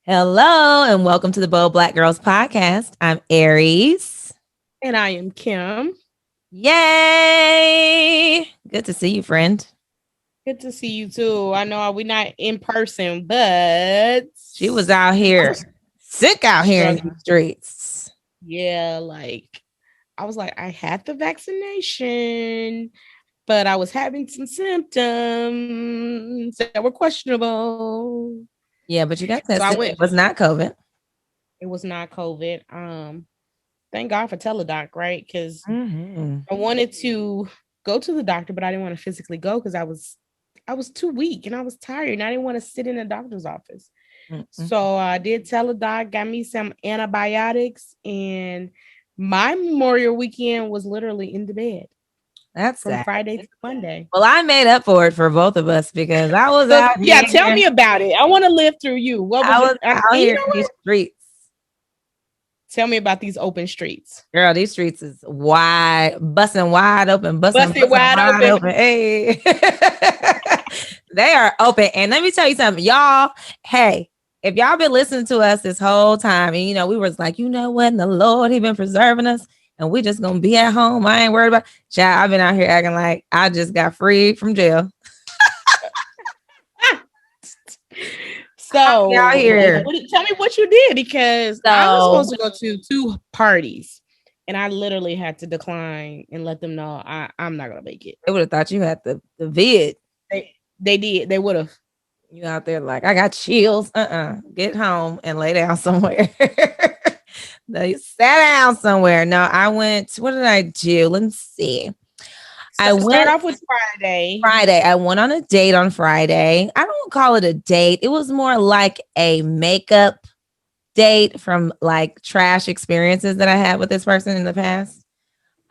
Hello and welcome to the Bold Black Girls Podcast. I'm Aries. And I am Kim. Yay! Good to see you, friend. Good to see you too. I know we're not in person, but she was out here sick out here in the streets. Yeah, I was like, I had the vaccination, but I was having some symptoms that were questionable. Yeah, but you got tested. It was not COVID. It was not COVID. Thank God for Teledoc, right? Because I wanted to go to the doctor, but I didn't want to physically go because I was too weak and I was tired and I didn't want to sit in a doctor's office. So I did Teledoc, got me some antibiotics, and my Memorial weekend was literally in the bed. That's from Friday to Monday. Well, I made up for it for both of us because I was out here. Yeah, tell me about it. I want to live through you. What was I was out here in these streets. Tell me about these open streets. Girl, these streets is busting wide open, busting wide open. Hey. They are open. And let me tell you something, y'all. Hey, if y'all been listening to us this whole time, and we was like, you know what? And the Lord, He been preserving us, and we just gonna be at home. I ain't worried about. Child, I've been out here acting like I just got freed from jail. So out here. Tell me what you did, because I was supposed to go to 2 parties and I literally had to decline and let them know I'm not gonna make it. They would have thought you had the vid. They did. They would have. You out there like, I got chills. Get home and lay down somewhere. They sat down somewhere. No, I went. What did I do? Let's see. I went off with Friday. I went on a date on Friday. I don't call it a date. It was more like a makeup date from like trash experiences that I had with this person in the past.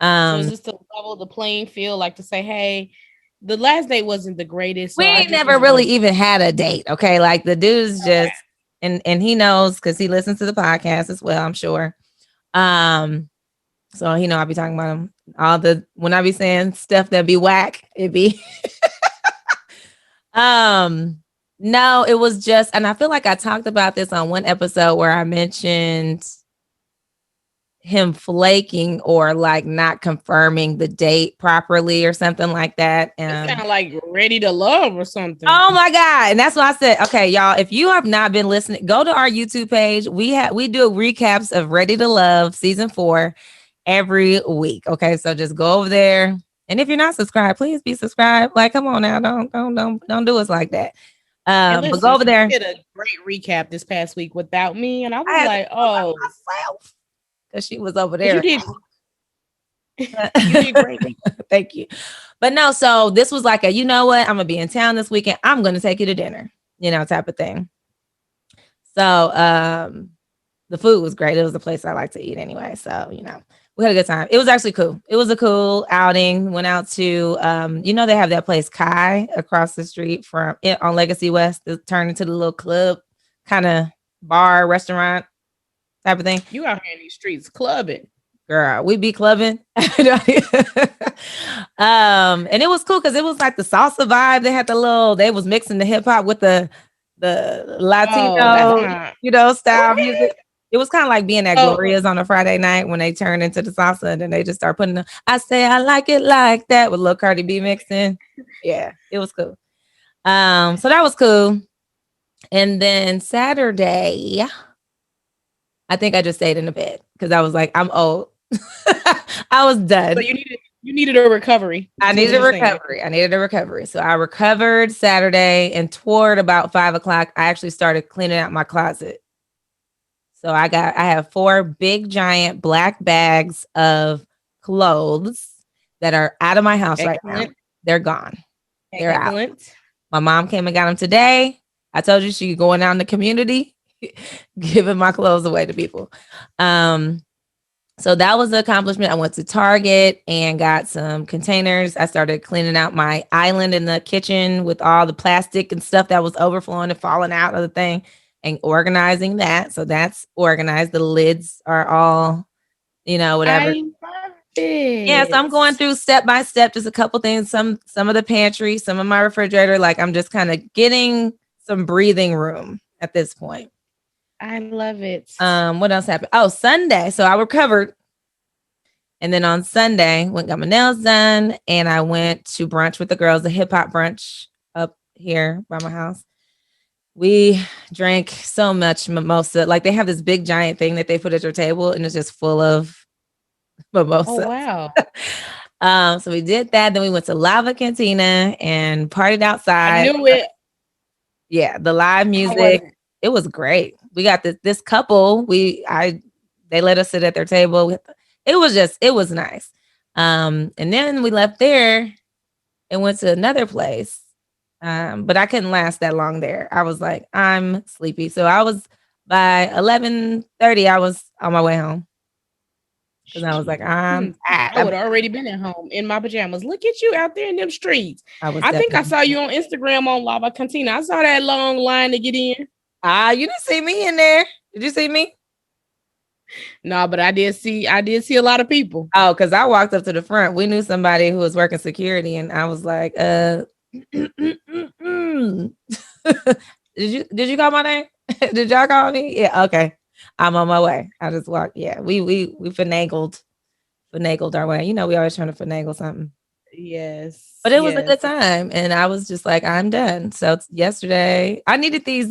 So is this to level the playing field, like to say, hey, the last date wasn't the greatest. So we ain't never really even had a date. Okay. Like the dude's just, and he knows because he listens to the podcast as well, I'm sure. So I'll be talking about him. When I be saying stuff that be whack, it be no, it was just, and I feel like I talked about this on one episode where I mentioned him flaking or like not confirming the date properly or something like that. And kind of like Ready to Love or something. Oh my God. And that's why I said, okay, y'all, if you have not been listening, go to our YouTube page. We do recaps of Ready to Love season 4 every week. Okay. So just go over there. And if you're not subscribed, please be subscribed. Like, come on now. Don't do us like that. Listen, but go over there. Did a great recap this past week without me. And I was like, oh, myself. Because she was over there. You did great. Thank you. But no, so this was like you know what? I'm going to be in town this weekend. I'm going to take you to dinner, type of thing. So the food was great. It was the place I like to eat anyway. So, we had a good time. It was actually cool. It was a cool outing. Went out to, they have that place Kai across the street from it on Legacy West. It turned into the little club kind of bar, restaurant type of thing. You out here in these streets clubbing. Girl, we be clubbing. And it was cool because it was like the salsa vibe. They had they was mixing the hip hop with the Latino, style music. It was kind of like being at Gloria's on a Friday night when they turned into the salsa and then they just start putting I say I like it like that with Lil Cardi B mixing. Yeah, it was cool. So that was cool. And then Saturday, I think I just stayed in the bed because I was like, I'm old. I was done. So you needed a recovery. I needed a recovery. So I recovered Saturday, and toward about 5:00, I actually started cleaning out my closet. So I have 4 big giant black bags of clothes that are out of my house right now. They're gone. They're out. My mom came and got them today. I told you she's going out in the community, giving my clothes away to people. So that was the accomplishment. I went to Target and got some containers. I started cleaning out my island in the kitchen with all the plastic and stuff that was overflowing and falling out of the thing and organizing that. So that's organized. The lids are all, whatever. Yeah, so I'm going through step by step, just a couple things, some of the pantry, some of my refrigerator. Like I'm just kind of getting some breathing room at this point. I love it. What else happened? Oh, Sunday. So I recovered. And then on Sunday, went got my nails done, and I went to brunch with the girls, a hip hop brunch up here by my house. We drank so much mimosa. Like they have this big giant thing that they put at your table, and it's just full of mimosa. Oh wow. So we did that. Then we went to Lava Cantina and partied outside. I knew it. Yeah, the live music. It was great. We got this couple. They let us sit at their table. It was nice. And then we left there and went to another place. But I couldn't last that long there. I was like, I'm sleepy. So I was by 11:30, I was on my way home. Because I was like, I would have already been at home in my pajamas. Look at you out there in them streets. I think I saw you on Instagram on Lava Cantina. I saw that long line to get in. You didn't see me in there. Did you see me? No, but I did see a lot of people. Oh, because I walked up to the front. We knew somebody who was working security, and I was like, did you call my name? Did y'all call me? Yeah, okay. I'm on my way. I just walked. Yeah, we finagled our way. You know, we always trying to finagle something. Yes. But it was a good time. And I was just like, I'm done. So yesterday, I needed these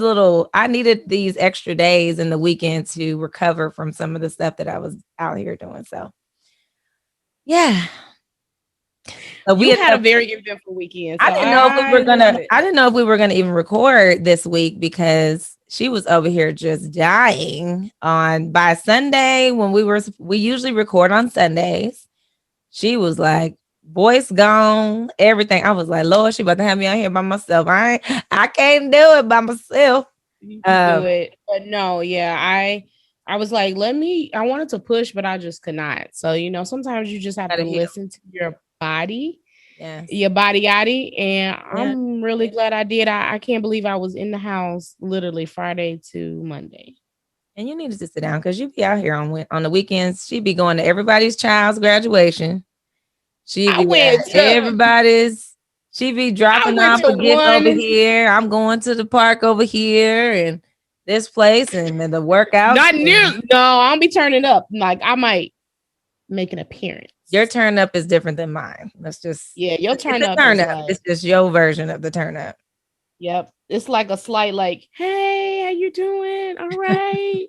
extra days in the weekend to recover from some of the stuff that I was out here doing. So yeah. We had a very eventful weekend. So I didn't know if we were gonna even record this week because she was over here just dying by Sunday when we usually record on Sundays. She was like, voice gone, everything. I was like, Lord, she about to have me out here by myself. I can't do it by myself. You can do it. But no, yeah, I was like, I wanted to push, but I just could not. So, you know, sometimes you just have to listen to your body. Yes. Your body. And I'm really glad I did. I can't believe I was in the house literally Friday to Monday. And you needed to sit down because you be out here on the weekends. She'd be going to everybody's child's graduation. She'd be dropping off a gift over here. I'm going to the park over here and this place and the workout. Not near. No, I'll be turning up. Like I might make an appearance. Your turn up is different than mine. Let's just your turn up. It's just your version of the turn up. Yep. It's like a slight like, hey, how you doing? All right.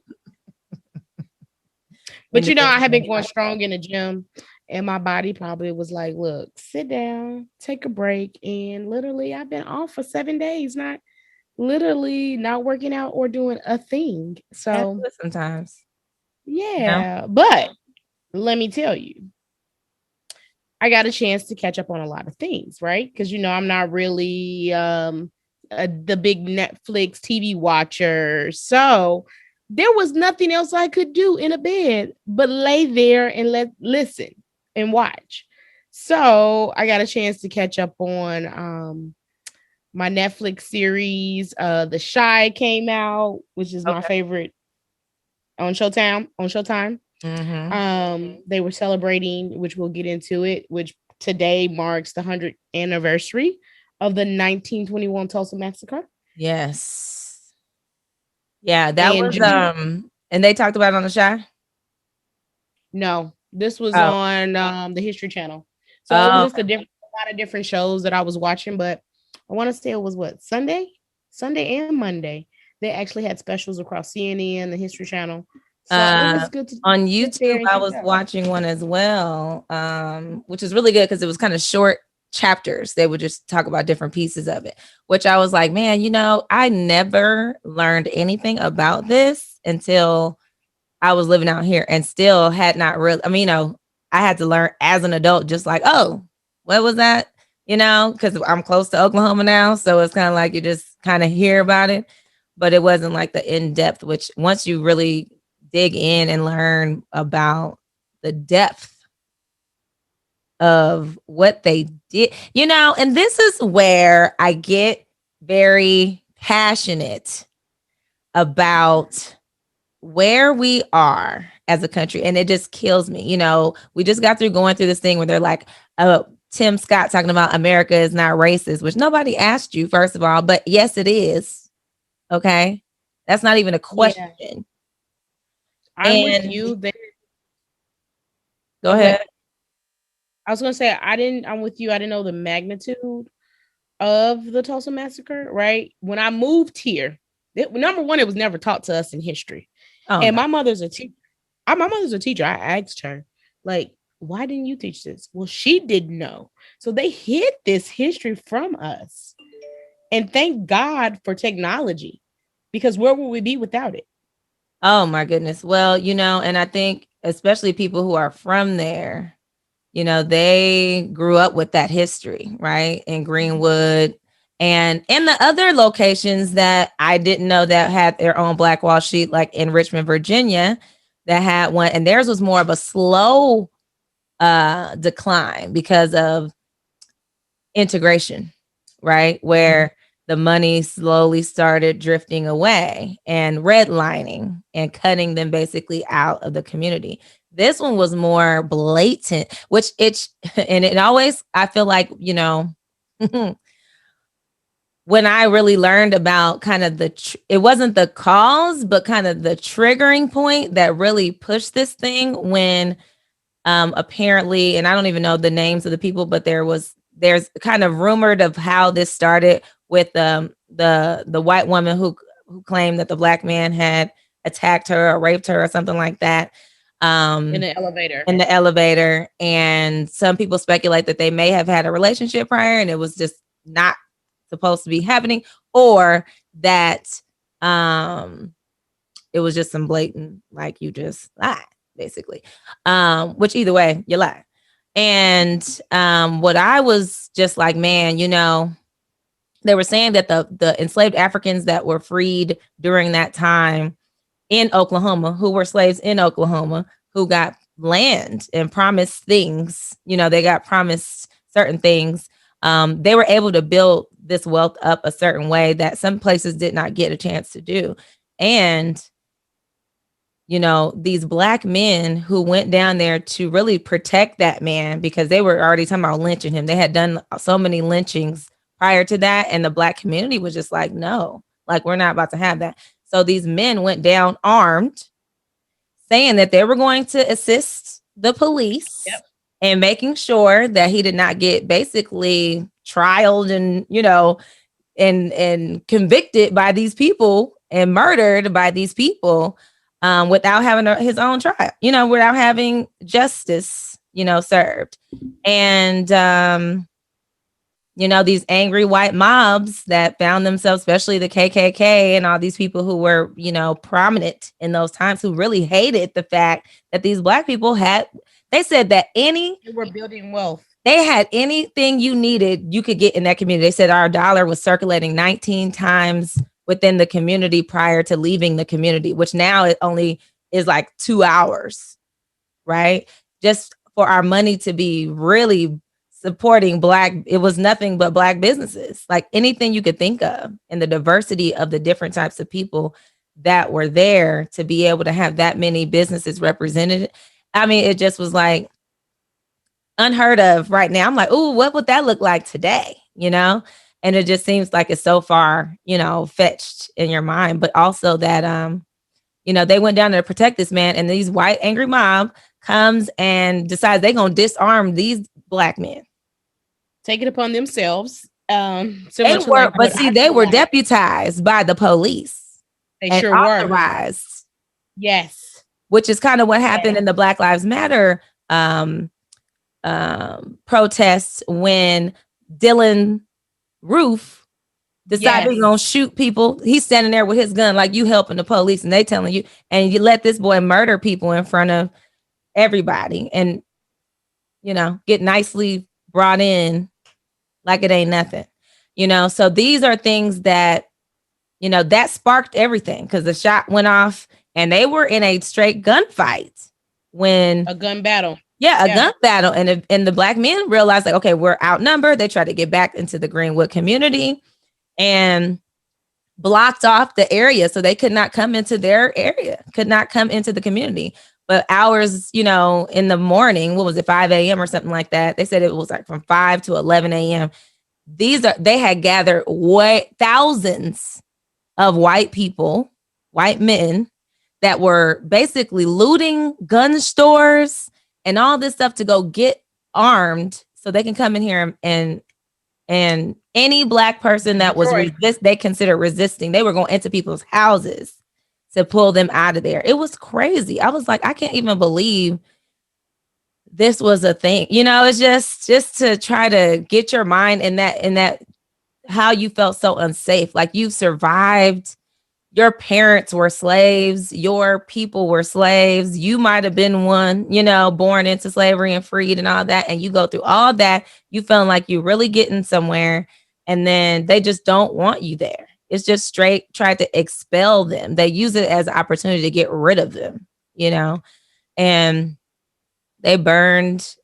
But you know, I have been going strong in the gym and my body probably was like, look, sit down, take a break. And literally I've been off for 7 days, not working out or doing a thing. So sometimes. Yeah. But let me tell you, I got a chance to catch up on a lot of things, right? Because, you know, I'm not really the big Netflix TV watcher. So there was nothing else I could do in a bed but lay there and listen and watch. So I got a chance to catch up on my Netflix series. The Shy came out, which is my favorite on Showtime. Mm-hmm. They were celebrating, which we'll get into it, which today marks the 100th anniversary of the 1921 Tulsa Massacre. Yes. Yeah, that was and they talked about it on the show? No, this was on the History Channel. So it was just a lot of different shows that I was watching, but I want to say it was Sunday and Monday. They actually had specials across CNN, the History Channel. So it was good to on YouTube. I was watching one as well, which is really good because it was kind of short chapters. They would just talk about different pieces of it, which I was like, man, you know, I never learned anything about this until I was living out here and still had not really, I mean, you know, I had to learn as an adult, just like, oh, what was that? You know, because I'm close to Oklahoma now. So it's kind of like you just kind of hear about it, but it wasn't like the in-depth, which once you really dig in and learn about the depth of what they did, you know, and this is where I get very passionate about where we are as a country. And it just kills me. You know, we just got through going through this thing where they're like, Tim Scott talking about America is not racist, which nobody asked you, first of all, but yes, it is. Okay. That's not even a question. Yeah. I'm with you. Go ahead. I was gonna say I'm with you. I didn't know the magnitude of the Tulsa Massacre, right? When I moved here, number one, it was never taught to us in history. And my mother's a teacher. My mother's a teacher. I asked her, like, why didn't you teach this? Well, she didn't know. So they hid this history from us. And thank God for technology, because where would we be without it? Oh my goodness. Well, and I think especially people who are from there, they grew up with that history, right? In Greenwood and in the other locations that I didn't know that had their own Black Wall Street, like in Richmond, Virginia, that had one, and theirs was more of a slow decline because of integration, right? Where the money slowly started drifting away and redlining and cutting them basically out of the community. This one was more blatant, which and it always, I feel like, when I really learned about kind of it wasn't the cause, but kind of the triggering point that really pushed this thing when apparently, and I don't even know the names of the people, but there's kind of rumored of how this started with the white woman who claimed that the Black man had attacked her or raped her or something like that. In the elevator. And some people speculate that they may have had a relationship prior and it was just not supposed to be happening, or that it was just some blatant, like, you just lied, basically. Which either way, you lie. And what I was just like, man, they were saying that the enslaved Africans that were freed during that time in Oklahoma, who were slaves in Oklahoma, who got land and promised things, they got promised certain things. They were able to build this wealth up a certain way that some places did not get a chance to do. And, these Black men who went down there to really protect that man, because they were already talking about lynching him. They had done so many lynchings prior to that. And the Black community was just like, no, like, we're not about to have that. So these men went down armed, saying that they were going to assist the police and making sure that he did not get basically trialed and, and convicted by these people and murdered by these people without having his own trial, without having justice, served. And, these angry white mobs that found themselves, especially the KKK and all these people who were, prominent in those times, who really hated the fact that these Black people they said that they were building wealth. They had anything you needed, you could get in that community. They said our dollar was circulating 19 times within the community prior to leaving the community, which now it only is like 2 hours, right? Just for our money to be really supporting it was nothing but Black businesses, like anything you could think of, and the diversity of the different types of people that were there to be able to have that many businesses represented. I mean, it just was like unheard of right now. I'm like, oh, what would that look like today? And it just seems like it's so far, fetched in your mind, but also that, they went down there to protect this man, and these white angry mob comes and decides they're going to disarm these Black men. Take it upon themselves. They were deputized by the police. They sure were. Authorized. Yes. Which is kind of what happened in the Black Lives Matter protests when Dylan Roof decided he's gonna shoot people. He's standing there with his gun, like, you helping the police, and they telling you, and you let this boy murder people in front of everybody, and get nicely brought in like it ain't nothing. So these are things that that sparked everything, because the shot went off and they were in a straight gunfight. A gun battle. Gun battle. And the Black men realized, like, okay, we're outnumbered. They tried to get back into the Greenwood community and blocked off the area, so they could not come into their area, could not come into the community. But hours, in the morning, what was it, 5 a.m. or something like that? They said it was like from 5 to 11 a.m. They had gathered thousands of white people white men that were basically looting gun stores and all this stuff to go get armed so they can come in here and any black person that was they considered resisting, they were going into people's houses to pull them out of there. It was crazy. I was like, I can't even believe this was a thing. You know, it's just to try to get your mind in that how you felt so unsafe. Like you've survived. Your parents were slaves. Your people were slaves. You might have been one, you know, born into slavery and freed and all that. And you go through all that. You feeling like you're really getting somewhere. And then they just don't want you there. It's just straight tried to expel them. They use it as an opportunity to get rid of them, you know, and they burned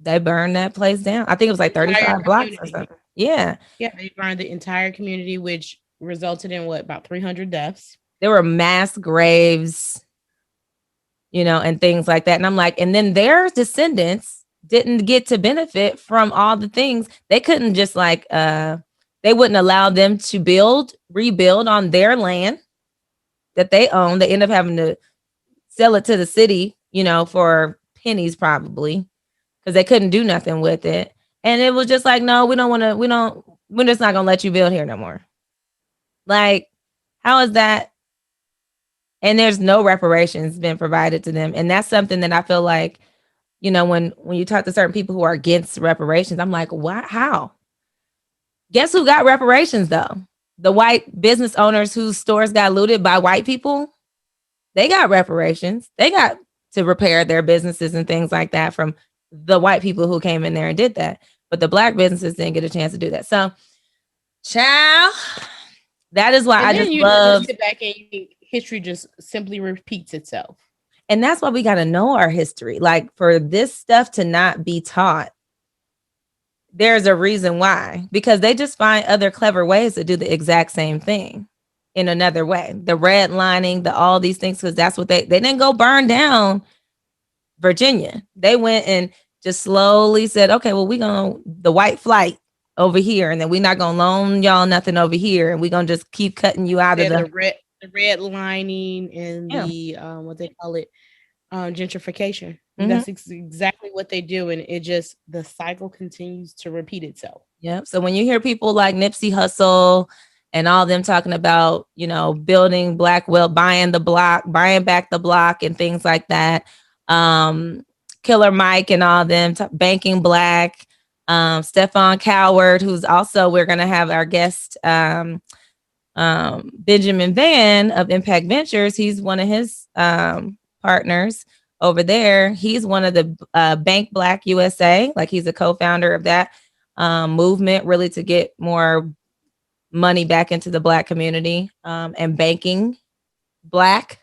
that place down. I think it was like 35 blocks or something. Yeah. Yeah. They burned the entire community, which resulted in about 300 deaths. There were mass graves, you know, and things like that. And I'm like, and then their descendants didn't get to benefit from all the things. They couldn't just like, they wouldn't allow them to rebuild on their land that they own. They end up having to sell it to the city, you know, for pennies probably, because they couldn't do nothing with it. And it was just like, no, we're just not gonna let you build here no more. Like, how is that? And there's no reparations been provided to them. And that's something that I feel like, you know, when you talk to certain people who are against reparations, I'm like, why? How? Guess who got reparations though? The white business owners whose stores got looted by white people. They got reparations. They got to repair their businesses and things like that from the white people who came in there and did that. But the black businesses didn't get a chance to do that. So, child, that is why I just love sit back and history just simply repeats itself. And that's why we got to know our history. Like for this stuff to not be taught, there's a reason why, because they just find other clever ways to do the exact same thing in another way. The redlining, all these things, because that's what they didn't go burn down Virginia. They went and just slowly said, okay, well, we're going to the white flight over here, and then we're not going to loan y'all nothing over here, and we're going to just keep cutting you out of the redlining and the what they call it, gentrification. Mm-hmm. That's exactly what they do, and the cycle continues to repeat itself. Yep. So when you hear people like Nipsey Hussle and all them talking about, you know, building black wealth, buying back the block and things like that, Killer Mike and all them banking black, Stephon Coward, who's also, we're going to have our guest, Benjamin Van of Impact Ventures. He's one of his partners over there. He's one of the Bank Black USA. Like he's a co-founder of that movement, really to get more money back into the black community and banking black.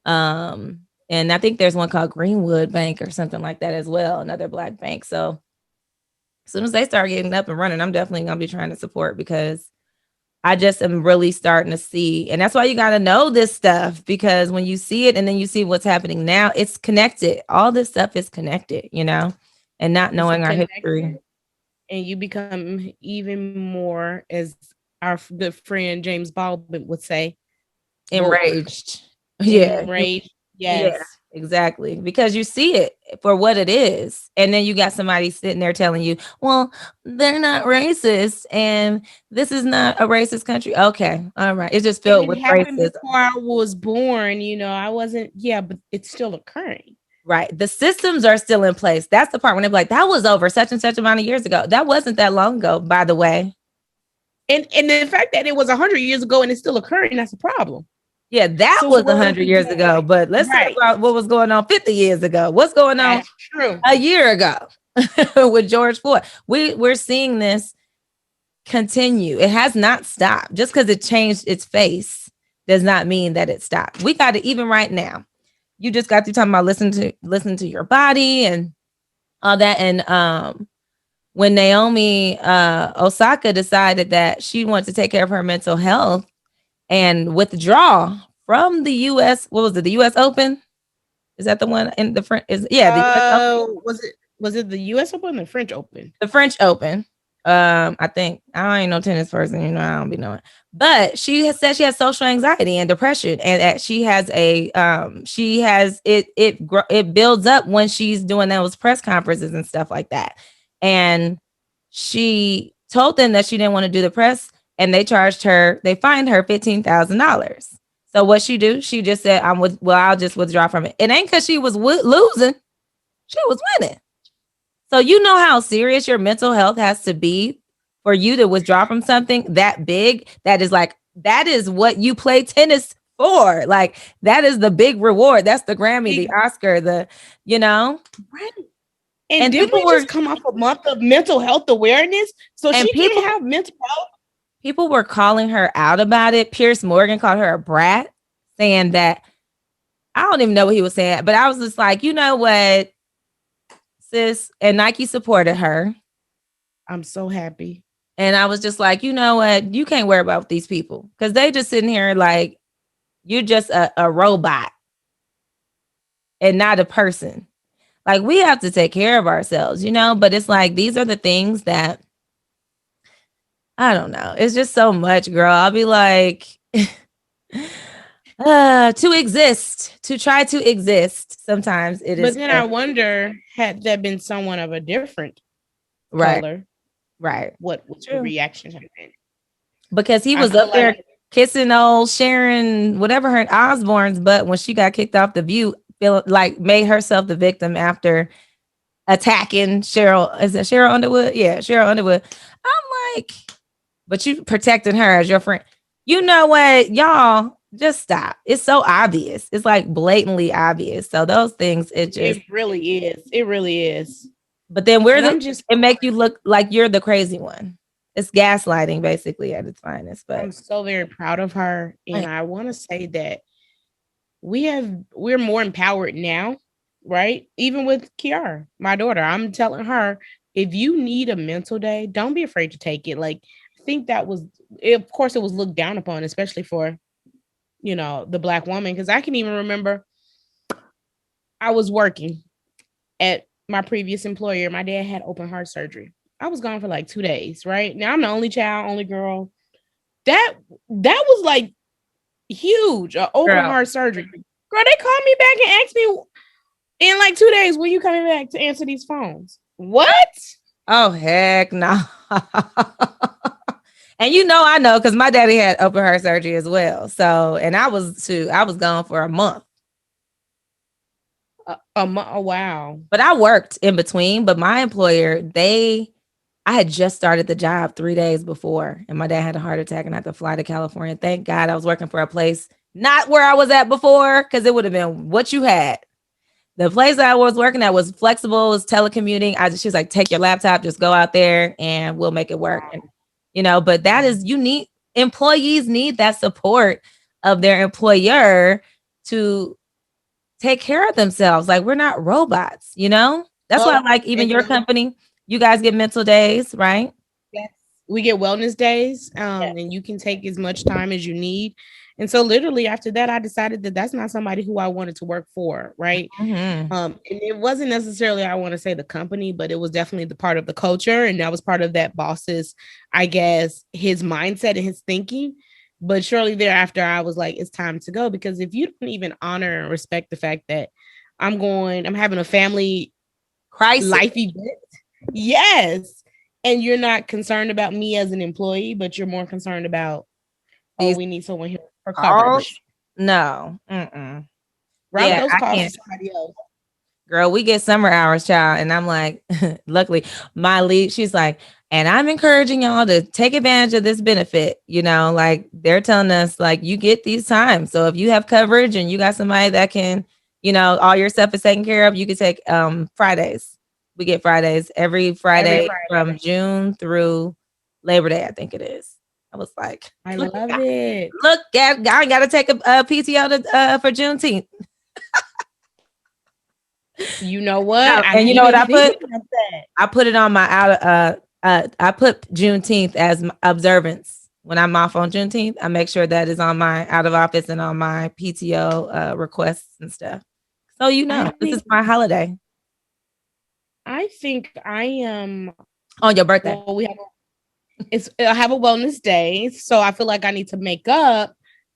And I think there's one called Greenwood Bank or something like that as well, another black bank. So as soon as they start getting up and running, I'm definitely going to be trying to support, because I just am really starting to see. And that's why you got to know this stuff, because when you see it and then you see what's happening now, it's connected. All this stuff is connected, you know, and not knowing our history. And you become even more, as our good friend James Baldwin would say, enraged. Yeah. Enraged. Yes. Yeah, exactly. Because you see it for what it is. And then you got somebody sitting there telling you, well, they're not racist and this is not a racist country. Okay. All right. It's just filled with racism. Before I was born, you know, I wasn't. Yeah, but it's still occurring. Right. The systems are still in place. That's the part when they're like, that was over such and such amount of years ago. That wasn't that long ago, by the way. And the fact that it was 100 years ago and it's still occurring, that's a problem. Yeah, that was 100 years ago. But let's talk about what was going on 50 years ago. What's going on a year ago with George Floyd? We're seeing this continue. It has not stopped. Just because it changed its face does not mean that it stopped. We got it even right now. You just got through talking about listen to your body and all that. And when Naomi Osaka decided that she wanted to take care of her mental health and withdraw from the U.S. What was it? The U.S. Open? Is that the one in the French? The US Open? Was it the U.S. Open or the French Open? The French Open. I think I ain't no tennis person, you know, I don't be knowing. But she has said she has social anxiety and depression, and that she has it builds up when she's doing those press conferences and stuff like that. And she told them that she didn't want to do the press, and they fined her $15,000. So what she do? She just said, I'll just withdraw from it. It ain't because she was losing, she was winning. So you know how serious your mental health has to be for you to withdraw from something that big. That is what you play tennis for. Like, that is the big reward. That's the Grammy, the Oscar, Right. And did we just come off a month of mental health awareness? So she can't have mental health. People were calling her out about it. Piers Morgan called her a brat, saying that, I don't even know what he was saying, but I was just like, you know what, sis? And Nike supported her. I'm so happy. And I was just like, you know what? You can't worry about these people because they just sitting here like you're just a robot and not a person. Like, we have to take care of ourselves, but it's like, these are the things that, I don't know. It's just so much, girl. I'll be like, to try to exist. Sometimes it is. But then I wonder, had that been someone of a different color, right? What would your reaction have been? Because he was up there kissing old Sharon, whatever her Osbourne's butt when she got kicked off The View, feel like made herself the victim after attacking Cheryl. Is it Cheryl Underwood? Yeah, Cheryl Underwood. I'm like, but you protecting her as your friend. You know what, y'all? Just stop. It's so obvious. It's like blatantly obvious. So those things, it really is. It really is. But then it make you look like you're the crazy one. It's gaslighting basically at its finest. But I'm so very proud of her. And I want to say that we're more empowered now, right? Even with Kiara, my daughter, I'm telling her, if you need a mental day, don't be afraid to take it. Like, I think of course it was looked down upon, especially for, the Black woman. Because I can even remember I was working at my previous employer. My dad had open heart surgery. I was gone for like 2 days, right? Now I'm the only child, only girl. That was like huge, open heart surgery. Girl, they called me back and asked me in like 2 days, when you coming back to answer these phones? What? Oh, heck no. And I know because my daddy had open heart surgery as well. So, and I was gone for a month. Oh, wow. But I worked in between. But my employer, I had just started the job 3 days before, and my dad had a heart attack and I had to fly to California. Thank God I was working for a place not where I was at before, because it would have been what you had. The place that I was working at was flexible, was telecommuting. She was like, take your laptop, just go out there and we'll make it work. And, but that is, employees need that support of their employer to take care of themselves. Like, we're not robots, That's why, like, even your company, you guys get mental days, right? Yes. We get wellness days, and you can take as much time as you need. And so literally after that, I decided that that's not somebody who I wanted to work for, right? Mm-hmm. And it wasn't necessarily, I want to say, the company, but it was definitely the part of the culture. And that was part of that boss's, I guess, his mindset and his thinking. But shortly thereafter, I was like, it's time to go. Because if you don't even honor and respect the fact that I'm having a family crisis, life event, yes, and you're not concerned about me as an employee, but you're more concerned about, we need someone here for coverage. No. Route those calls to somebody else. Girl, we get summer hours, child. And I'm like, luckily, my lead, she's like, and I'm encouraging y'all to take advantage of this benefit. Like, they're telling us, like, you get these times. So if you have coverage and you got somebody that can, all your stuff is taken care of, you can take Fridays. We get Fridays every Friday from June through Labor Day, I think it is. I was like, I love it. Look, I got to take a PTO for Juneteenth. You know what? No, and you know what I put? I put it on my I put Juneteenth as observance. When I'm off on Juneteenth, I make sure that is on my out of office and on my PTO requests and stuff. So this is my holiday. I think I am on your birthday. Well, we have I have a wellness day, so I feel like I need to make up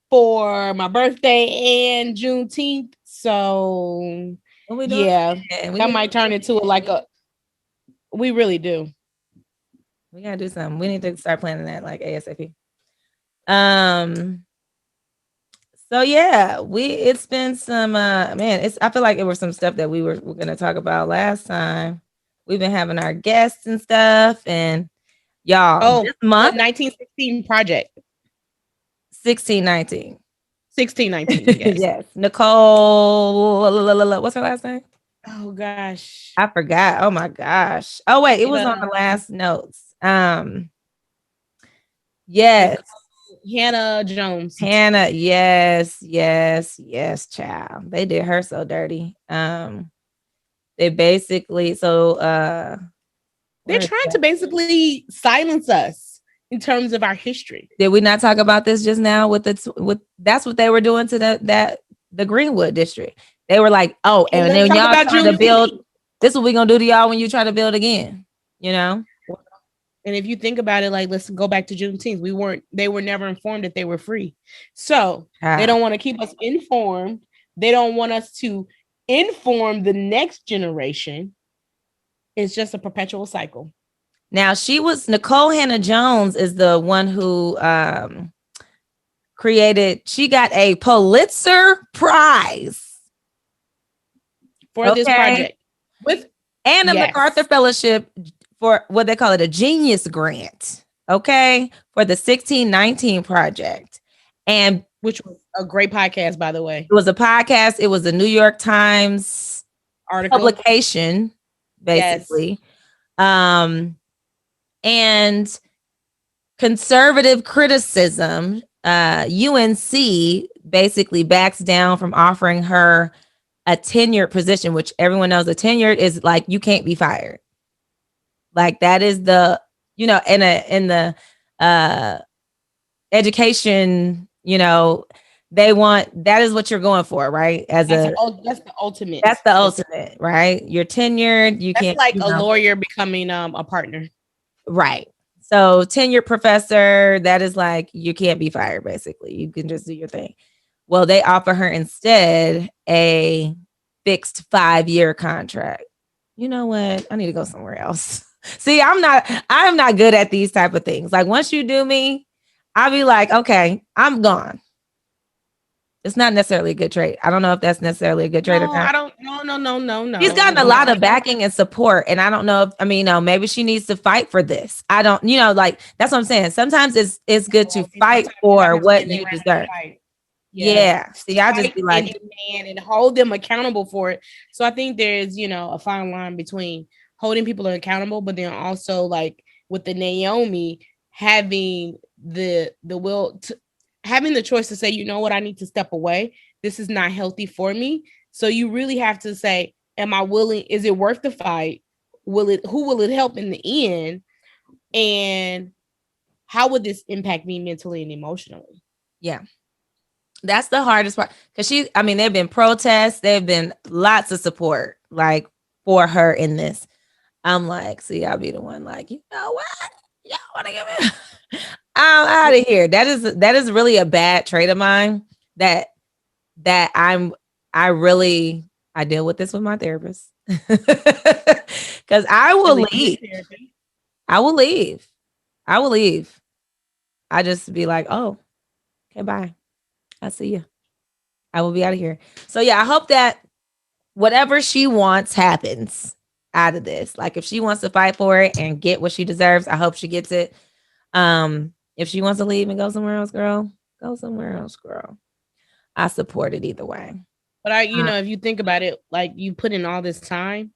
for my birthday and Juneteenth. So yeah, that might turn into like a. We really do. We gotta do something. We need to start planning that like ASAP. So yeah, it's been some man, I feel like it was some stuff that we were gonna talk about last time. We've been having our guests and stuff, and y'all this month, the 1916 project. 1619. 1619, yes. Yes. Nicole, what's her last name? Oh gosh. I forgot. Oh my gosh. Oh wait, it was on the last notes. Yes. Hannah Jones. Hannah, yes, child. They did her so dirty. They basically they're trying to basically silence us in terms of our history. Did we not talk about this just now with that's what they were doing to the Greenwood district. They were like, oh, and then y'all trying to build, this is what we gonna do to y'all when you try to build again, you know? And if you think about it, like, let's go back to Juneteenth. They were never informed that they were free. So they don't want to keep us informed. They don't want us to inform the next generation. It's just a perpetual cycle. Now Nicole Hannah Jones is the one who she got a Pulitzer Prize for this project and a MacArthur Fellowship for what they call it, a genius grant, okay, for the 1619 project. And which was a great podcast, by the way. It was a podcast. It was a New York Times article publication, basically. Yes. And conservative criticism, UNC basically backs down from offering her a tenured position, which everyone knows a tenured is like you can't be fired. Like that is the, in the education, that is what you're going for, right? That's the ultimate. That's the ultimate, right? You're tenured. That's can't like a lawyer becoming a partner. Right. So tenured professor, that is like, you can't be fired, basically. You can just do your thing. Well, they offer her instead a fixed 5-year contract. You know what? I need to go somewhere else. See, I'm not good at these type of things. Like once you do me, I'll be like, okay, I'm gone. It's not necessarily a good trait. I don't know if that's necessarily a good trait or not. I don't. No. He's gotten a lot of backing and support, and I don't know if maybe she needs to fight for this. I don't, like that's what I'm saying. Sometimes it's good to fight for what you deserve. Yeah. See, I just be like, and hold them accountable for it. So I think there's a fine line between holding people accountable, but then also like with the Naomi having the will to having the choice to say, you know what, I need to step away. This is not healthy for me. So you really have to say, am I willing? Is it worth the fight? Who will it help in the end? And how would this impact me mentally and emotionally? Yeah. That's the hardest part. Because there've been protests, there've been lots of support like for her in this. I'm like, see, I'll be the one like, you know what? Y'all want to give me I'm out of here. That is really a bad trait of mine that I deal with this with my therapist. Because I will leave. I will leave. I just be like, oh, okay, bye. I'll see you. I will be out of here. So yeah, I hope that whatever she wants happens out of this. Like if she wants to fight for it and get what she deserves, I hope she gets it. If she wants to leave and go somewhere else, girl, go somewhere else, girl. I support it either way. But if you think about it, like you put in all this time,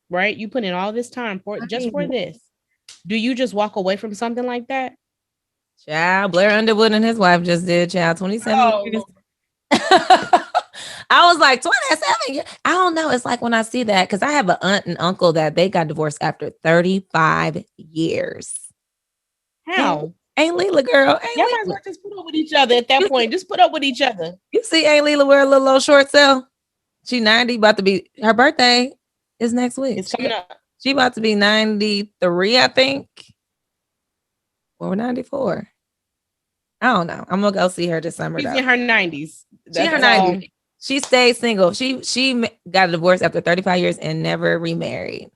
right? You put in all this time for this. Do you just walk away from something like that? Child, Blair Underwood and his wife just did, child, 27 years. I was like, 27 years. I don't know. It's like when I see that, because I have an aunt and uncle that they got divorced after 35 years. How? Ain't Leela, girl. Y'all might as well just put up with each other at that point. Just put up with each other. You see Ain't Leela wear a little old short cell? She 90, about to be, her birthday is next week. It's coming up. She about to be 93, I think. Or 94. I don't know. I'm gonna go see her this summer She's though. in her 90s. She in her 90s. She stayed single. She got a divorce after 35 years and never remarried.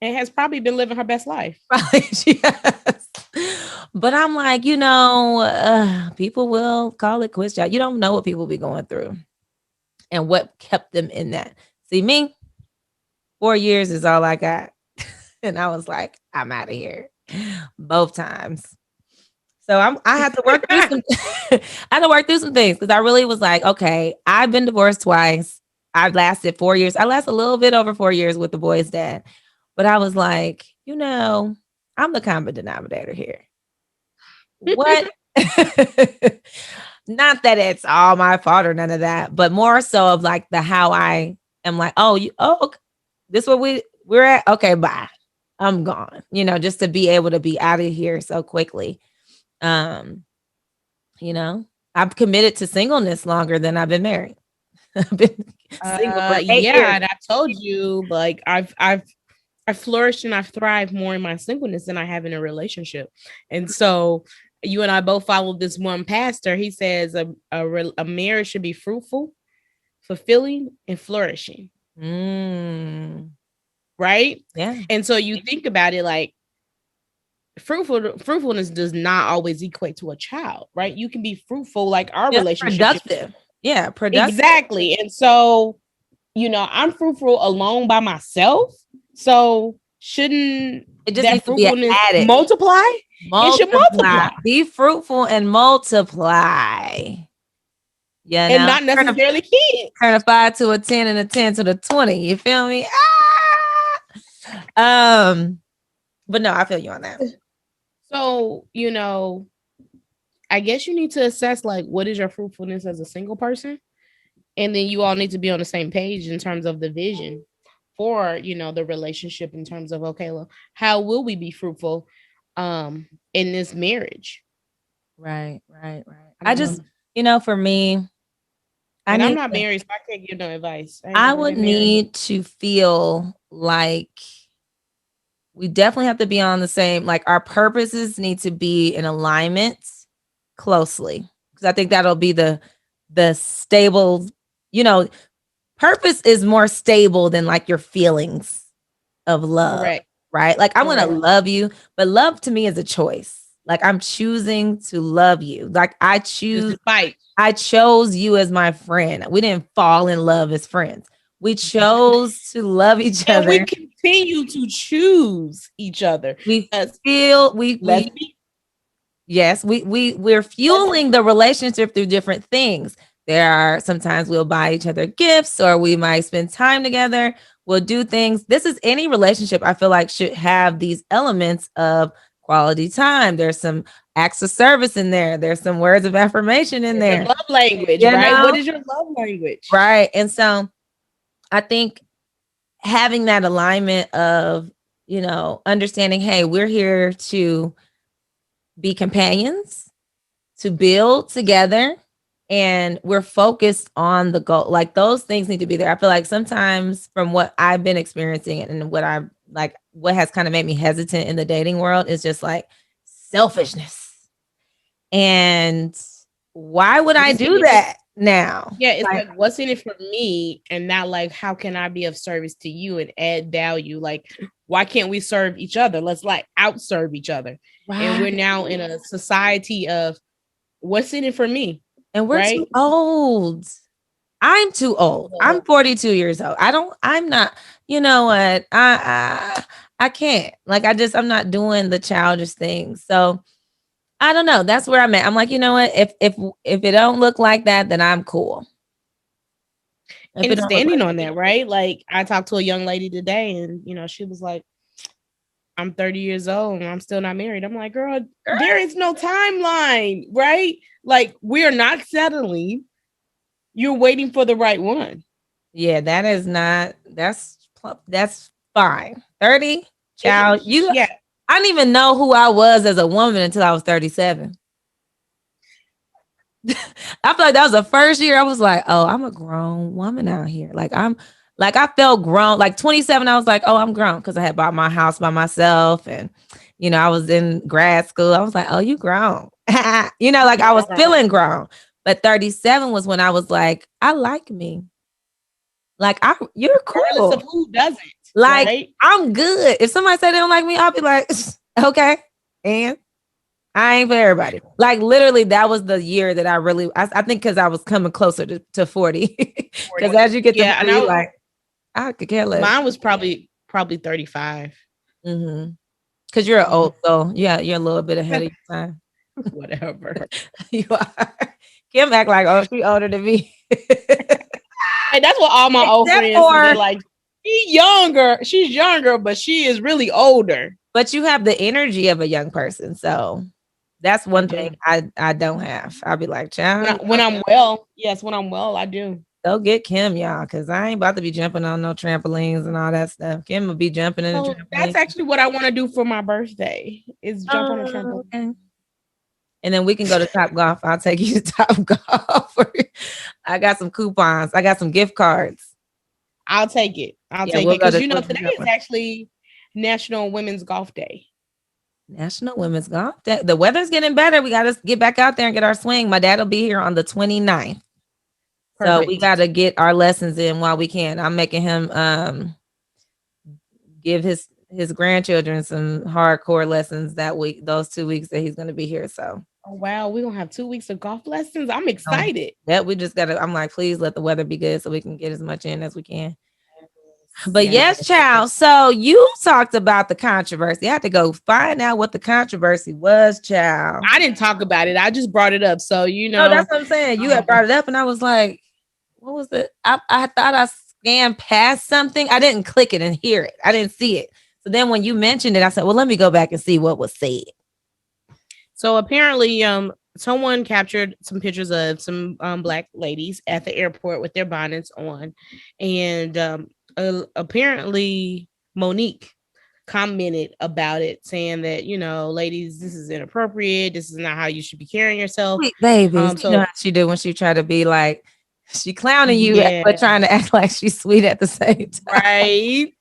And has probably been living her best life. Probably she has. But I'm like, people will call it quits. You don't know what people be going through and what kept them in that. See, me, 4 years is all I got. And I was like, I'm out of here both times. So I had to work through some I had to work through some things because I really was like, okay, I've been divorced twice. I've lasted 4 years. I lasted a little bit over 4 years with the boy's dad. But I was like, I'm the common denominator here. What? Not that it's all my fault or none of that, but more so of like the how I am like, okay, this is what we're at. Okay, bye. I'm gone. Just to be able to be out of here so quickly. I've committed to singleness longer than I've been married. I've been single for 8 years. And I told you, like I've flourished and I've thrived more in my singleness than I have in a relationship. And so you and I both followed this one pastor. He says a marriage should be fruitful, fulfilling, and flourishing. Right? Yeah. And so you think about it like fruitfulness does not always equate to a child, right? You can be fruitful, like our relationship. Productive. Yeah, productive. Exactly. And so, I'm fruitful alone by myself. So shouldn't that fruitfulness multiply? It should multiply. Be fruitful and multiply. Yeah, and not necessarily kids. Turn a 5 to a 10 and a 10 to the 20. You feel me? But no, I feel you on that. So, I guess you need to assess like what is your fruitfulness as a single person, and then you all need to be on the same page in terms of the vision for the relationship in terms of, okay, well, how will we be fruitful in this marriage? Right. I just for me, I'm not married, so I can't give no advice. I would need to feel like we definitely have to be on the same, like our purposes need to be in alignment closely, because I think that'll be the stable, purpose is more stable than like your feelings of love. Correct. Right? Like I'm going to love you, but love to me is a choice. Like I'm choosing to love you. Like I chose you as my friend. We didn't fall in love as friends. We chose to love each other. We continue to choose each other. We're fueling the relationship through different things. There are sometimes we'll buy each other gifts, or we might spend time together. We'll do things. This is any relationship I feel like should have these elements of quality time. There's some acts of service in there. There's some words of affirmation in there. Love language, right? What is your love language? Right. And so I think having that alignment of, understanding, hey, we're here to be companions, to build together, and we're focused on the goal. Like those things need to be there. I feel like sometimes from what I've been experiencing and what I'm like, what has kind of made me hesitant in the dating world is just like selfishness. And why would I do that now? Yeah, it's like what's in it for me, and not like how can I be of service to you and add value? Like, why can't we serve each other? Let's like outserve each other. Right. And we're now in a society of what's in it for me. And we're too old. I'm too old. I'm 42 years old. I'm not, you know what? I can't. Like I'm not doing the childish things. So I don't know. That's where I'm at. I'm like, you know what? If it don't look like that, then I'm cool. And standing on that, right? Like I talked to a young lady today, and she was like, I'm 30 years old and I'm still not married. I'm like, girl, there is no timeline, right? Like we're not settling. You're waiting for the right one. Yeah, that's fine. 30, child. I didn't even know who I was as a woman until I was 37. I feel like that was the first year I was like, oh, I'm a grown woman out here. I felt grown. Like 27, I was like, oh, I'm grown, because I had bought my house by myself and I was in grad school. I was like, oh, you grown. Like I was feeling grown. But 37 was when I was like, I like me. Like, you're cool. Regardless of who doesn't. Like, right? I'm good. If somebody say they don't like me, I'll be like, okay. And I ain't for everybody. Like, literally, that was the year that I think because I was coming closer to 40. Because as you get to 40, you're like, I could care less. Mine was probably 35. Mm-hmm. Because you're old, so yeah, you're a little bit ahead of your time. Whatever. You are. Kim act like, oh, she older than me. Hey, that's what all my old friends are like. She's younger, but she is really older. But you have the energy of a young person, so that's one thing I don't have. I'll be like, child. When I'm well, I do. Go get Kim, y'all, because I ain't about to be jumping on no trampolines and all that stuff. Kim will be jumping in the trampoline. That's actually what I want to do for my birthday, is jump on a trampoline. Okay. And then we can go to Top Golf. I'll take you to Top Golf. I got some coupons. I got some gift cards. I'll take it. Because today is actually National Women's Golf Day. National Women's Golf Day. The weather's getting better. We got to get back out there and get our swing. My dad will be here on the 29th. Perfect. So we got to get our lessons in while we can. I'm making him give his grandchildren some hardcore lessons that week, those 2 weeks that he's going to be here. So. Oh, wow. We're going to have 2 weeks of golf lessons. I'm excited. We just got to, I'm like, please let the weather be good so we can get as much in as we can. But yes, child. So you talked about the controversy. I had to go find out what the controversy was, child. I didn't talk about it. I just brought it up. So, No, that's what I'm saying. You had brought it up and I was like, what was it? I thought I scanned past something. I didn't click it and hear it. I didn't see it. So then when you mentioned it, I said, well, let me go back and see what was said. So apparently, someone captured some pictures of some Black ladies at the airport with their bonnets on. And apparently Monique commented about it, saying that, ladies, this is inappropriate. This is not how you should be carrying yourself. Sweet babies. So you know how she did when she tried to be like, she clowning you, but trying to act like she's sweet at the same time. Right.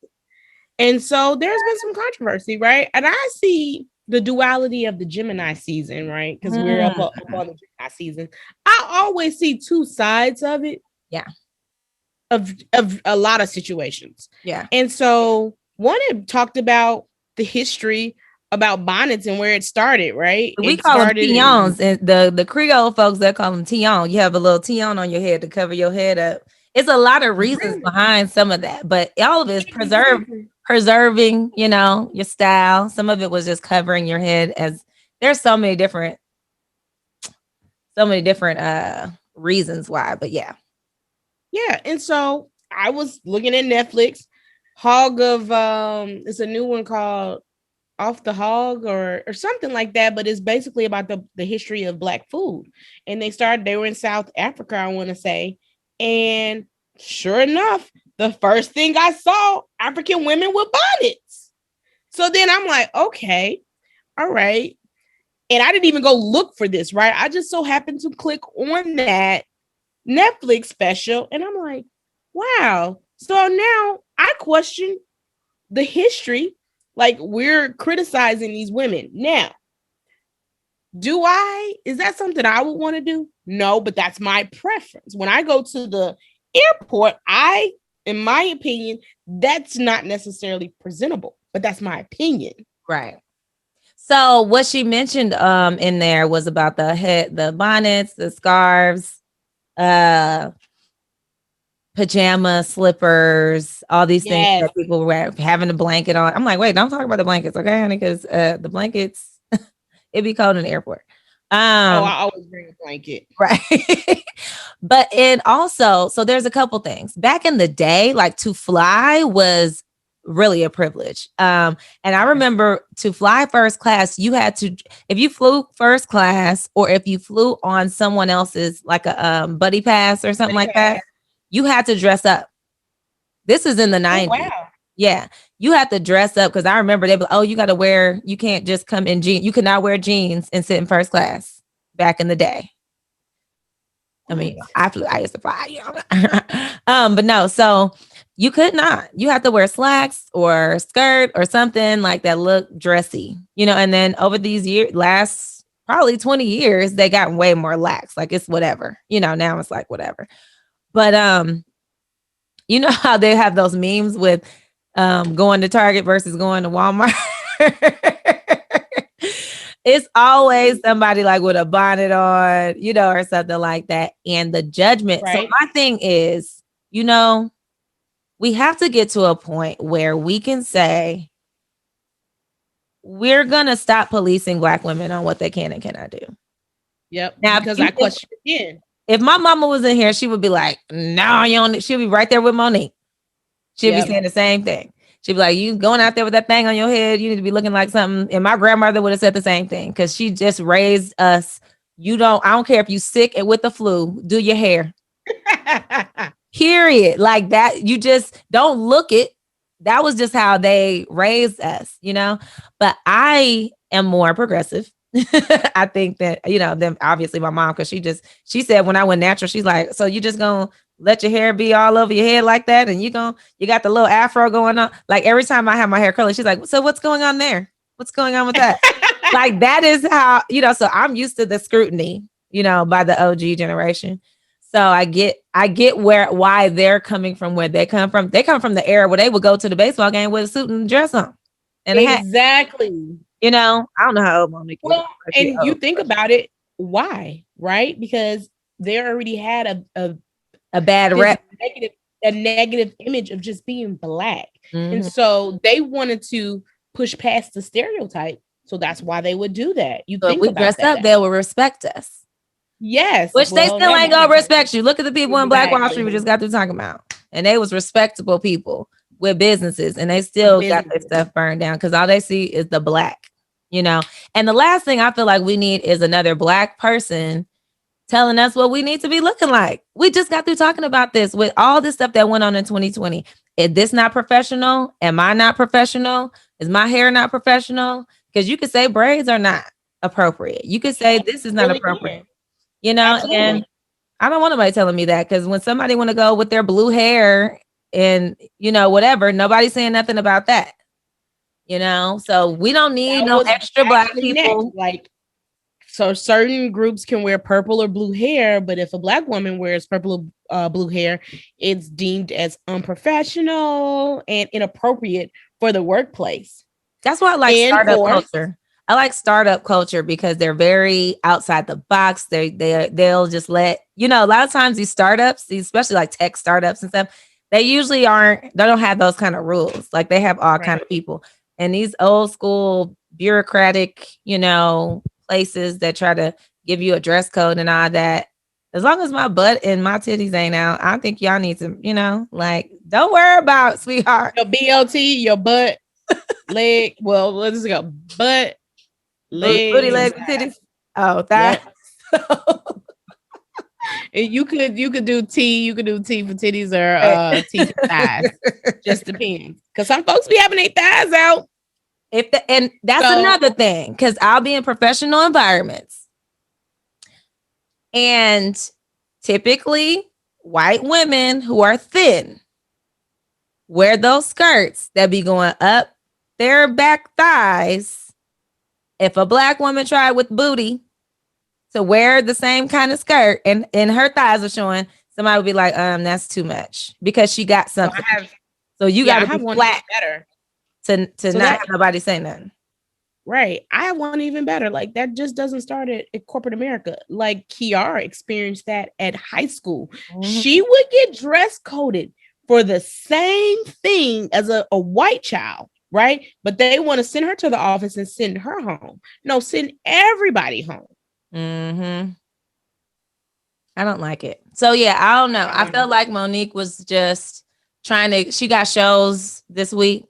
And so there's been some controversy, right? And I see the duality of the Gemini season, right? Because we're up on the Gemini season. I always see two sides of it. Yeah. Of a lot of situations. Yeah. And so one had talked about the history about bonnets and where it started, right? We call them tillons, and the Creole folks, they call them tillon. You have a little tillon on your head to cover your head up. It's a lot of reasons behind some of that, but all of it is preserving, your style. Some of it was just covering your head, as there's so many different reasons why, but yeah. Yeah. And so I was looking at Netflix, it's a new one called Off the Hog or something like that, but it's basically about the history of Black food. And they were in South Africa, I want to say. And sure enough, the first thing I saw, African women with bonnets. So then I'm like, okay, all right. And I didn't even go look for this, right? I just so happened to click on that Netflix special. And I'm like, wow. So now I question the history. Like, we're criticizing these women. Now, is that something I would want to do? No, but that's my preference. When I go to the airport, in my opinion, that's not necessarily presentable, but that's my opinion. Right. So what she mentioned in there was about the bonnets, the scarves, pajamas, slippers, all these things that people were having a blanket on. I'm like, wait, don't talk about the blankets, okay, honey? Because the blankets, it'd be cold in the airport. I always bring a blanket. Right. But so there's a couple things. Back in the day, like to fly was really a privilege. And I remember to fly first class, you had to, if you flew first class or if you flew on someone else's, like a buddy pass or something like that, you had to dress up. This is in the 90s. Oh, wow. Yeah. You had to dress up because I remember they were like, oh, you can't just come in jeans. You could not wear jeans and sit in first class back in the day. I mean, I used to fly, but no. So You could not. You have to wear slacks or skirt or something like that look dressy, and then over these last probably 20 years, they got way more lax. Like it's whatever, now it's like whatever. But you know how they have those memes with going to Target versus going to Walmart? It's always somebody like with a bonnet on, or something like that. And the judgment. Right. So my thing is, we have to get to a point where we can say, we're going to stop policing Black women on what they can and cannot do. Yep. Now, because I question again. If my mama was in here, she would be like, no, you don't. She'll be right there with Monique. She'll be saying the same thing. She'd be like, you going out there with that thing on your head, you need to be looking like something. And my grandmother would have said the same thing because she just raised us. I don't care if you sick and with the flu, do your hair. Period. Like that. You just don't look it. That was just how they raised us, But I am more progressive. I think that, then obviously my mom, because she said when I went natural, she's like, so you just gonna let your hair be all over your head like that, and you got the little afro going on. Like every time I have my hair curly, she's like, so what's going on there? What's going on with that? Like that is how, so I'm used to the scrutiny, by the OG generation. So I get why they're coming from where they come from. They come from the era where they would go to the baseball game with a suit and dress on. And exactly. I don't know how old Monique is. Well, and you think about it, why? Right? Because they already had a bad rep, a negative image of just being Black. Mm-hmm. And so they wanted to push past the stereotype. So that's why they would do that. So if we dress up, they will respect us. Yes. Which they still ain't gonna respect you. Look at the people in Black Wall Street we just got through talking about. And they was respectable people with businesses, and they still got their stuff burned down because all they see is the Black. And the last thing I feel like we need is another Black person telling us what we need to be looking like. We just got through talking about this with all this stuff that went on in 2020. Is this not professional? Am I not professional? Is my hair not professional? Because you could say braids are not appropriate. You could say this is not appropriate. Absolutely. And I don't want nobody telling me that, because when somebody want to go with their blue hair and, whatever, nobody's saying nothing about that. So we don't need no extra Black people. Like, so certain groups can wear purple or blue hair, but if a Black woman wears purple or blue hair, it's deemed as unprofessional and inappropriate for the workplace. That's why I like startup culture. I like startup culture because they're very outside the box. They'll just let, a lot of times these startups, especially like tech startups and stuff, they usually they don't have those kind of rules. Like they have all kind of people. And these old school bureaucratic, places that try to give you a dress code and all that. As long as my butt and my titties ain't out, I think y'all need to, don't worry about, sweetheart. Your BLT, your butt, leg. Well, let's go. Butt, leg, booty, legs, titties. Oh, that. Yep. And you could do T. You could do T for titties or T for thighs. Just depends. Because some folks be having their thighs out. And that's another thing, because I'll be in professional environments, and typically white women who are thin wear those skirts that be going up their back thighs. If a Black woman tried with booty to wear the same kind of skirt and her thighs are showing, somebody would be like, that's too much, because she got something. So you got to be flat better. To not have nobody say nothing. Right. I have one even better. Like that just doesn't start at corporate America. Like Kiara experienced that at high school. Mm-hmm. She would get dress coded for the same thing as a white child, right? But they want to send her to the office and send her home. No, send everybody home. Mm-hmm. I don't like it. So yeah, I don't know. I felt like Monique was just she got shows this week.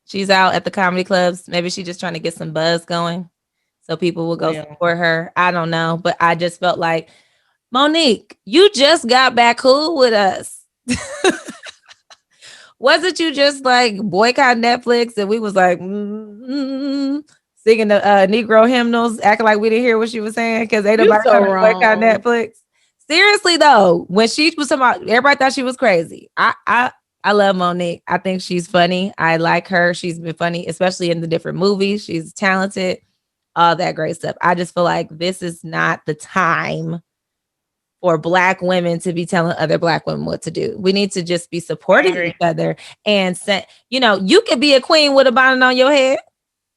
She's out at the comedy clubs. Maybe she's just trying to get some buzz going so people will go support her. I don't know. But I just felt like, Monique, you just got back cool with us. Wasn't you just like boycott Netflix? And we was like, singing the Negro hymnals, acting like we didn't hear what she was saying because ain't nobody trying to boycott Netflix. Seriously though, when she was talking about, everybody thought she was crazy. I love Monique. I think she's funny. I like her. She's been funny, especially in the different movies. She's talented, all that great stuff. I just feel like this is not the time for Black women to be telling other Black women what to do. We need to just be supporting each other and say, you could be a queen with a bonnet on your head.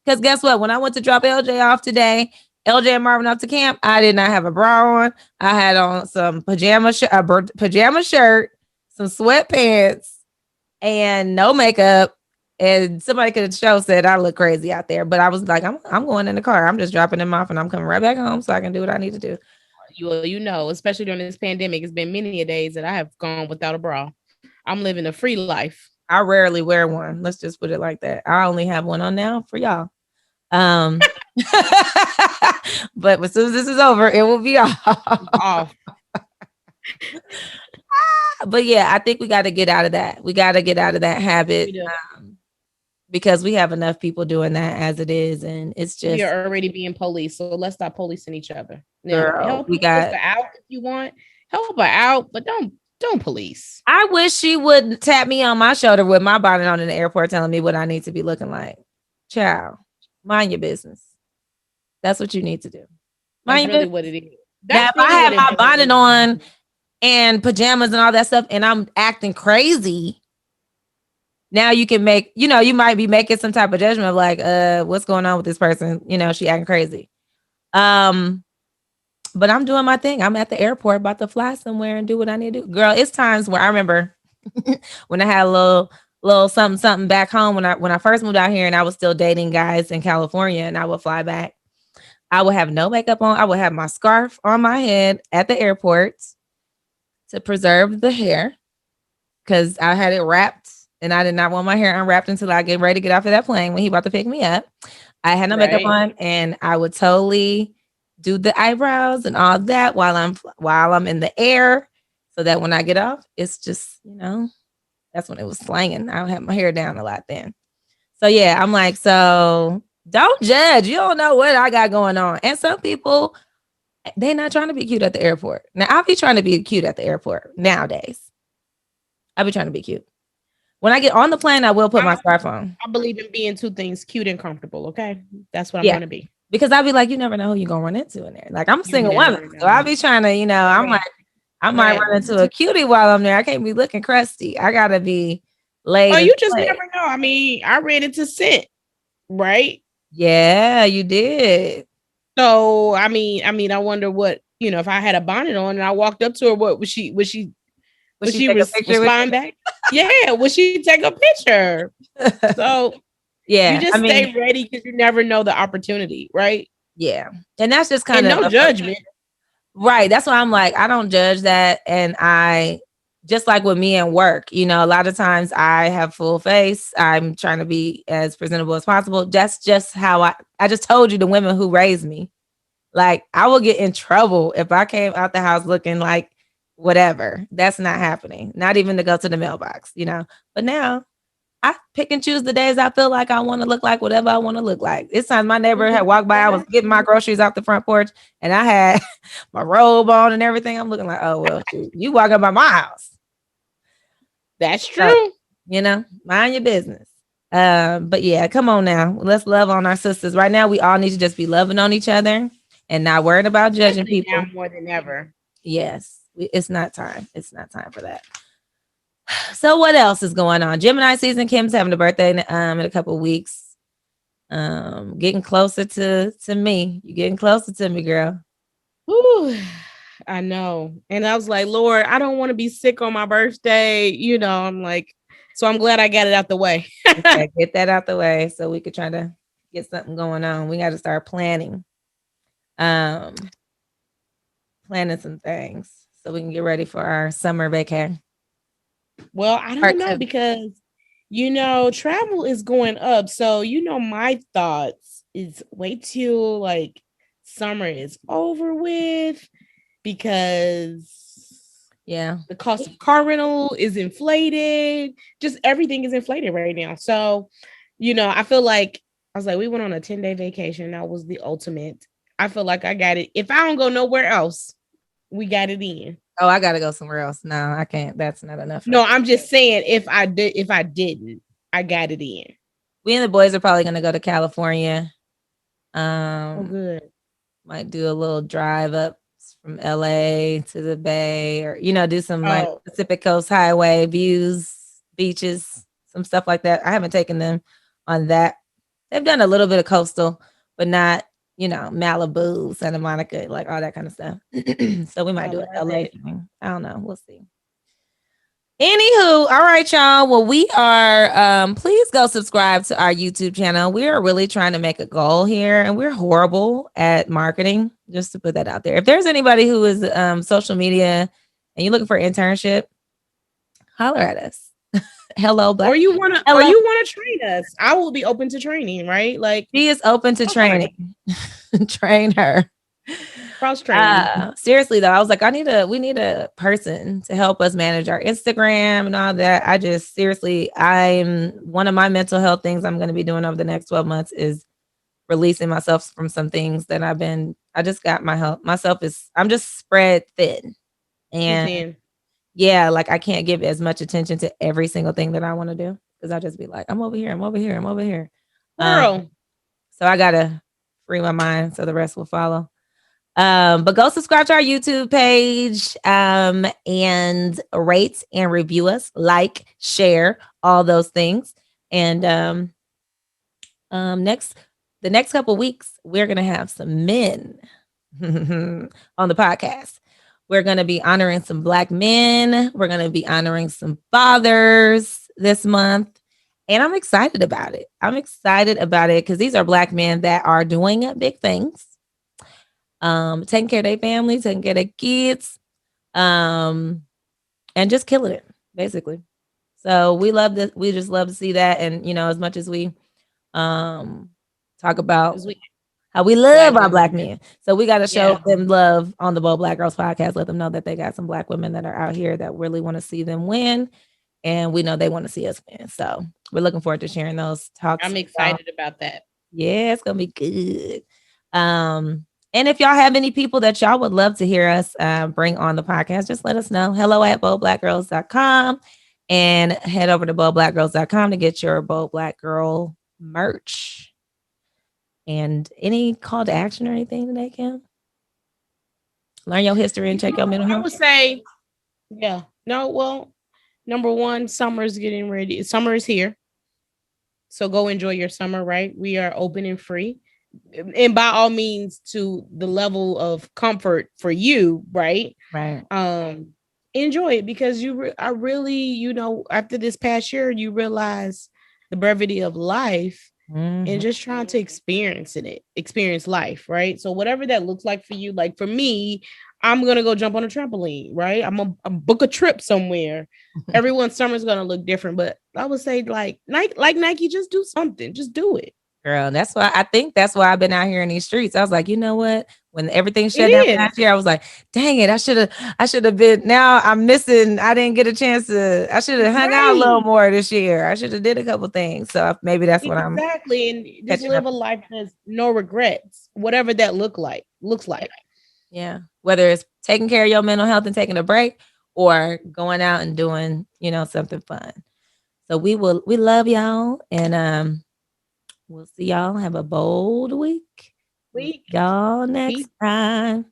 Because guess what? When I went to drop LJ off today, LJ and Marvin off to camp, I did not have a bra on. I had on some pajama shirt, some sweatpants, and no makeup. And somebody could have show said I look crazy out there, but I was like, I'm going in the car. I'm just dropping them off, and I'm coming right back home so I can do what I need to do. Especially during this pandemic, it's been many a days that I have gone without a bra. I'm living a free life. I rarely wear one. Let's just put it like that. I only have one on now for y'all. But as soon as this is over, it will be off. But yeah, I think we got to get out of that. We got to get out of that habit because we have enough people doing that as it is, and it's just you're already being police. So let's stop policing each other. Girl, help her out if you want. Help her out, but don't police. I wish she would tap me on my shoulder with my bonnet on in the airport, telling me what I need to be looking like. Child, mind your business. That's what you need to do. That's really what it is. Now, if I have my bonnet on and pajamas and all that stuff, and I'm acting crazy, now you can make, you might be making some type of judgment of like, what's going on with this person? She acting crazy. But I'm doing my thing. I'm at the airport about to fly somewhere and do what I need to do. Girl, it's times where I remember when I had a little something back home when I first moved out here and I was still dating guys in California and I would fly back. I would have no makeup on. I would have my scarf on my head at the airport to preserve the hair because I had it wrapped and I did not want my hair unwrapped until I get ready to get off of that plane when he about to pick me up. I had no makeup on and I would totally do the eyebrows and all that while I'm in the air so that when I get off, it's just, that's when it was slanging. I have my hair down a lot then. So yeah, I'm like, so don't judge. You don't know what I got going on. And some people, they're not trying to be cute at the airport. Now, I'll be trying to be cute at the airport nowadays. I'll be trying to be cute. When I get on the plane, I will put my scarf on. I believe in being two things, cute and comfortable. Okay. That's what I'm going to be. Because I'll be like, you never know who you're going to run into in there. Like, I'm a single woman. So I'll be trying to, I'm like, I might run into a cutie while I'm there. I can't be looking crusty. I got to be laid. Oh, you just never know. I mean, I ran into Scent, right? Yeah, you did. So, I mean, I wonder what, if I had a bonnet on and I walked up to her, what would she respond back? Yeah, would she take a picture? So, yeah, you just stay ready because you never know the opportunity, right? Yeah, and that's just kind of no judgment, right? That's why I'm like, I don't judge that, and I just like with me and work, a lot of times I have full face. I'm trying to be as presentable as possible. That's just how I just told you the women who raised me, like I will get in trouble if I came out the house looking like whatever. That's not happening. Not even to go to the mailbox, But now I pick and choose the days I feel like I want to look like whatever I want to look like. This time my neighbor had walked by. I was getting my groceries off the front porch and I had my robe on and everything. I'm looking like, oh, well, shoot, you walking by my house. That's true. So, mind your business. But yeah, come on now. Let's love on our sisters. Right now, we all need to just be loving on each other and not worried about judging people. Now more than ever. Yes. It's not time. It's not time for that. So what else is going on? Gemini season. Kim's having a birthday in a couple of weeks. Getting closer to me. You're getting closer to me, girl. Ooh, I know. And I was like, Lord, I don't want to be sick on my birthday. I'm like, so I'm glad I got it out the way. Okay, get that out the way so we could try to get something going on. We got to start planning. Planning some things so we can get ready for our summer vacation. Well, I don't know because, travel is going up. So, my thoughts is wait till like summer is over with because the cost of car rental is inflated. Just everything is inflated right now. So, I feel like I was like, we went on a 10-day vacation. That was the ultimate. I feel like I got it. If I don't go nowhere else, we got it in. Oh, I gotta go somewhere else. No, I can't. That's not enough. No, I'm just saying if I didn't, I got it in. We and the boys are probably gonna go to California. Oh, good. Might do a little drive up from LA to the Bay, or do some like Pacific Coast Highway views, beaches, some stuff like that. I haven't taken them on that. They've done a little bit of coastal, but not Malibu, Santa Monica, like all that kind of stuff. So we might do an LA thing. I don't know. We'll see. Anywho, all right, y'all. Well, we are, please go subscribe to our YouTube channel. We are really trying to make a goal here, and we're horrible at marketing, just to put that out there. If there's anybody who is social media and you're looking for an internship, holler at us. Hello, Black. Or you wanna train us. I will be open to training, right? Like, she is open to training. Train her. Cross training. Seriously though, I was like, we need a person to help us manage our Instagram and all that. I just seriously, one of my mental health things I'm going to be doing over the next 12 months is releasing myself from some things that I just got I'm just spread thin. And yeah, like I can't give as much attention to every single thing that I want to do, because I'll just be like, I'm over here. Girl. So I got to free my mind so the rest will follow. But go subscribe to our YouTube page, and rate and review us, like, share, all those things. And the next couple of weeks, we're gonna have some men on the podcast. We're gonna be honoring some Black men. We're gonna be honoring some fathers this month. And I'm excited about it. Because these are Black men that are doing big things. Taking care of their family, taking care of their kids, and just killing it, basically. So we love this. We just love to see that. And as much as we talk about how we love our Black men, so we got to show them love on the Bold Black Girls podcast. Let them know that they got some Black women that are out here that really want to see them win, and we know they want to see us win. So we're looking forward to sharing those talks. I'm excited about that. Yeah, it's gonna be good. And if y'all have any people that y'all would love to hear us bring on the podcast, just let us know. hello@boldblackgirls.com, and head over to boldblackgirls.com to get your Bold Black Girl merch. And any call to action or anything today, Kim? Learn your history and check your mental health. I would say, yeah. No, well, number one, summer is getting ready. Summer is here. So go enjoy your summer, right? We are open and free. And by all means, to the level of comfort for you, right? Enjoy it, because I really, after this past year, you realize the brevity of life, and just trying to experience life, right? So whatever that looks like for you, like for me, I'm gonna go jump on a trampoline, right? I'm gonna book a trip somewhere. Everyone's summer is gonna look different, but I would say like Nike, just do something, just do it. Girl, that's why I've been out here in these streets. I was like, you know what? When everything shut down last year, I was like, dang it, I should have been. Now I'm missing. I didn't get a chance to. I should have hung out a little more this year. I should have did a couple things. So maybe that's what I'm exactly. And just live a life that's no regrets, whatever that looks like. Yeah, whether it's taking care of your mental health and taking a break, or going out and doing something fun. So we love y'all, and we'll see y'all. Have a bold week. Y'all next time.